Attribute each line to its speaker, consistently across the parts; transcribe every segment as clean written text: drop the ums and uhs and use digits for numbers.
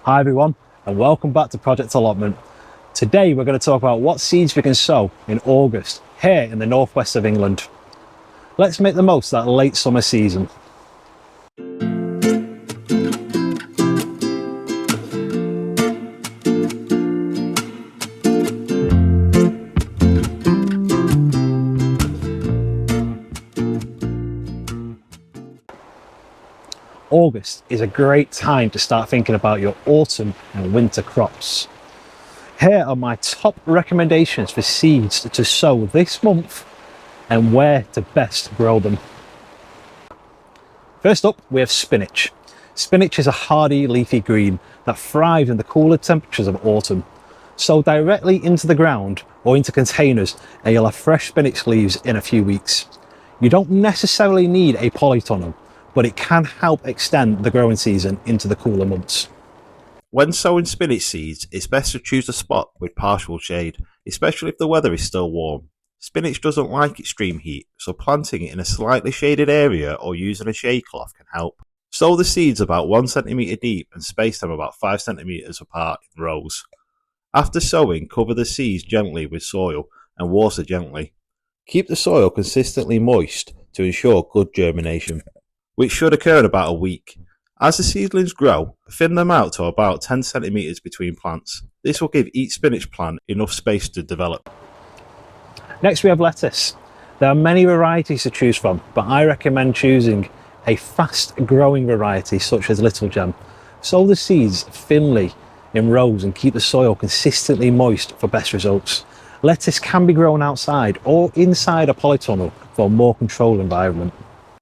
Speaker 1: Hi everyone, and welcome back to Project Allotment. Today we're going to talk about what seeds we can sow in August here in the northwest of England. Let's make the most of that late summer season. August is a great time to start thinking about your autumn and winter crops. Here are my top recommendations for seeds to sow this month and where to best grow them. First up, we have spinach. Spinach is a hardy leafy green that thrives in the cooler temperatures of autumn. Sow directly into the ground or into containers and you'll have fresh spinach leaves in a few weeks. You don't necessarily need a polytunnel, but it can help extend the growing season into the cooler months.
Speaker 2: When sowing spinach seeds, it's best to choose a spot with partial shade, especially if the weather is still warm. Spinach doesn't like extreme heat, so planting it in a slightly shaded area or using a shade cloth can help. Sow the seeds about 1 cm deep and space them about 5 cm apart in rows. After sowing, cover the seeds gently with soil and water gently. Keep the soil consistently moist to ensure good germination, which should occur in about a week. As the seedlings grow, thin them out to about 10 cm between plants. This will give each spinach plant enough space to develop.
Speaker 1: Next we have lettuce. There are many varieties to choose from, but I recommend choosing a fast growing variety such as Little Gem. Sow the seeds thinly in rows and keep the soil consistently moist for best results. Lettuce can be grown outside or inside a polytunnel for a more controlled environment.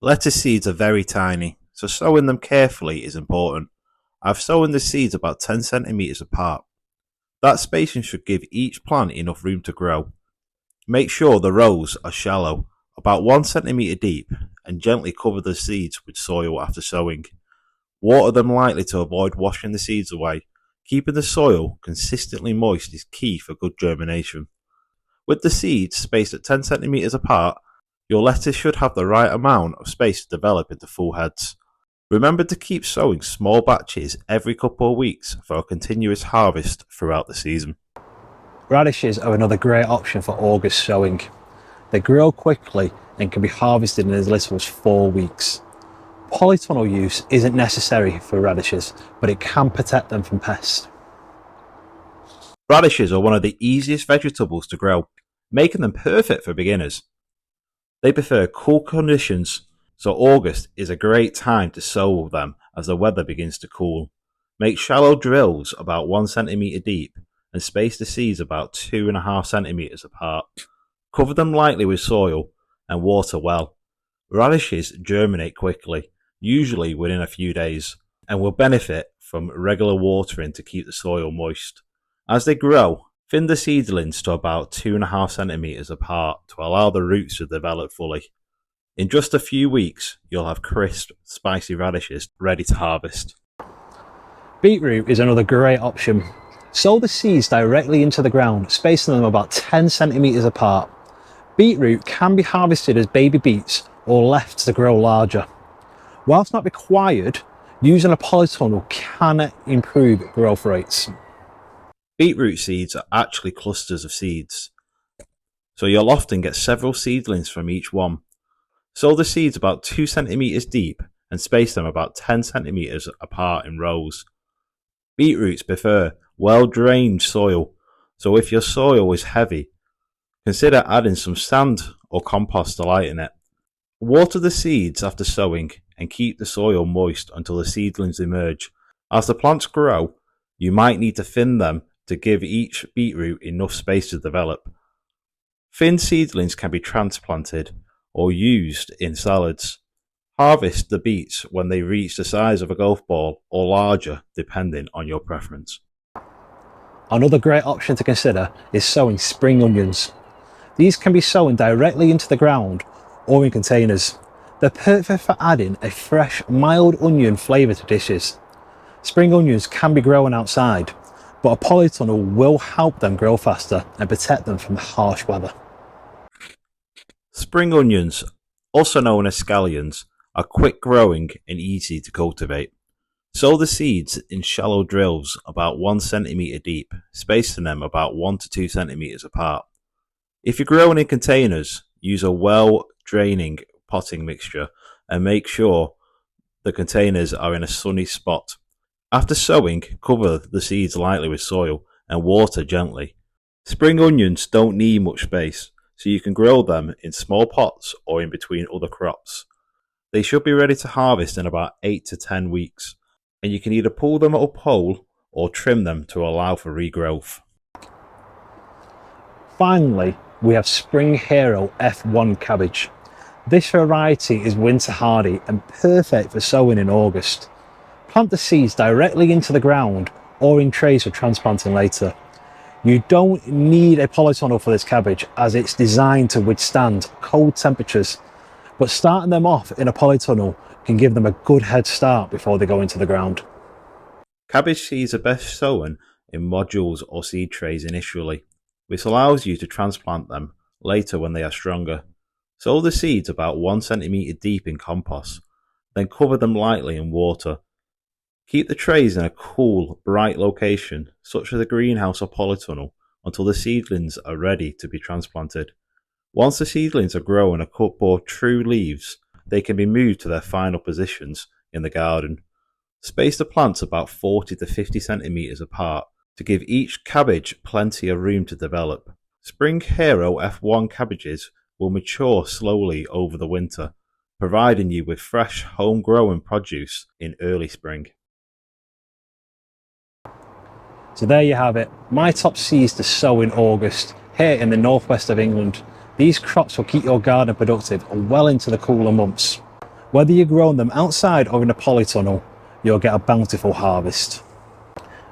Speaker 2: Lettuce seeds are very tiny, so sowing them carefully is important. I've sown the seeds about 10 cm apart. That spacing should give each plant enough room to grow. Make sure the rows are shallow, about 1 cm deep, and gently cover the seeds with soil after sowing. Water them lightly to avoid washing the seeds away. Keeping the soil consistently moist is key for good germination. With the seeds spaced at 10 cm apart, your lettuce should have the right amount of space to develop into full heads. Remember to keep sowing small batches every couple of weeks for a continuous harvest throughout the season.
Speaker 1: Radishes are another great option for August sowing. They grow quickly and can be harvested in as little as 4 weeks. Polytunnel use isn't necessary for radishes, but it can protect them from pests.
Speaker 2: Radishes are one of the easiest vegetables to grow, making them perfect for beginners. They prefer cool conditions, so August is a great time to sow them as the weather begins to cool. Make shallow drills about 1 cm deep and space the seeds about 2.5 cm apart. Cover them lightly with soil and water well. Radishes germinate quickly, usually within a few days, and will benefit from regular watering to keep the soil moist. As they grow, thin the seedlings to about 2.5 cm apart to allow the roots to develop fully. In just a few weeks, you'll have crisp, spicy radishes ready to harvest.
Speaker 1: Beetroot is another great option. Sow the seeds directly into the ground, spacing them about 10 cm apart. Beetroot can be harvested as baby beets or left to grow larger. Whilst not required, using a polytunnel can improve growth rates.
Speaker 2: Beetroot seeds are actually clusters of seeds, so you'll often get several seedlings from each one. Sow the seeds about 2 cm deep and space them about 10 cm apart in rows. Beetroots prefer well-drained soil, so if your soil is heavy, consider adding some sand or compost to lighten it. Water the seeds after sowing and keep the soil moist until the seedlings emerge. As the plants grow, you might need to thin them to give each beetroot enough space to develop. Thin seedlings can be transplanted or used in salads. Harvest the beets when they reach the size of a golf ball or larger, depending on your preference.
Speaker 1: Another great option to consider is sowing spring onions. These can be sown directly into the ground or in containers. They're perfect for adding a fresh, mild onion flavour to dishes. Spring onions can be grown outside, but a polytunnel will help them grow faster and protect them from harsh weather.
Speaker 2: Spring onions, also known as scallions, are quick growing and easy to cultivate. Sow the seeds in shallow drills about 1 centimetre deep, spacing them about 1 to 2 centimetres apart. If you're growing in containers, use a well-draining potting mixture and make sure the containers are in a sunny spot. After sowing, cover the seeds lightly with soil and water gently. Spring onions don't need much space, so you can grow them in small pots or in between other crops. They should be ready to harvest in about 8 to 10 weeks, and you can either pull them up whole or trim them to allow for regrowth.
Speaker 1: Finally, we have Spring Hero F1 cabbage. This variety is winter hardy and perfect for sowing in August. Plant the seeds directly into the ground or in trays for transplanting later. You don't need a polytunnel for this cabbage as it's designed to withstand cold temperatures, but starting them off in a polytunnel can give them a good head start before they go into the ground.
Speaker 2: Cabbage seeds are best sown in modules or seed trays initially, which allows you to transplant them later when they are stronger. Sow the seeds about 1 centimetre deep in compost, then cover them lightly in water. Keep the trays in a cool, bright location, such as a greenhouse or polytunnel, until the seedlings are ready to be transplanted. Once the seedlings are grown and cupboard true leaves, they can be moved to their final positions in the garden. Space the plants about 40 to 50 centimetres apart to give each cabbage plenty of room to develop. Spring Hero F1 cabbages will mature slowly over the winter, providing you with fresh, homegrown produce in early spring.
Speaker 1: So there you have it, my top seeds to sow in August here in the northwest of England. These crops will keep your garden productive well into the cooler months. Whether you're growing them outside or in a polytunnel, you'll get a bountiful harvest.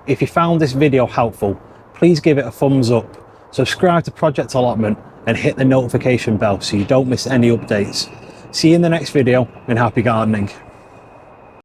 Speaker 1: If you found this video helpful, please give it a thumbs up, subscribe to Project Allotment and hit the notification bell so you don't miss any updates. See you in the next video and happy gardening.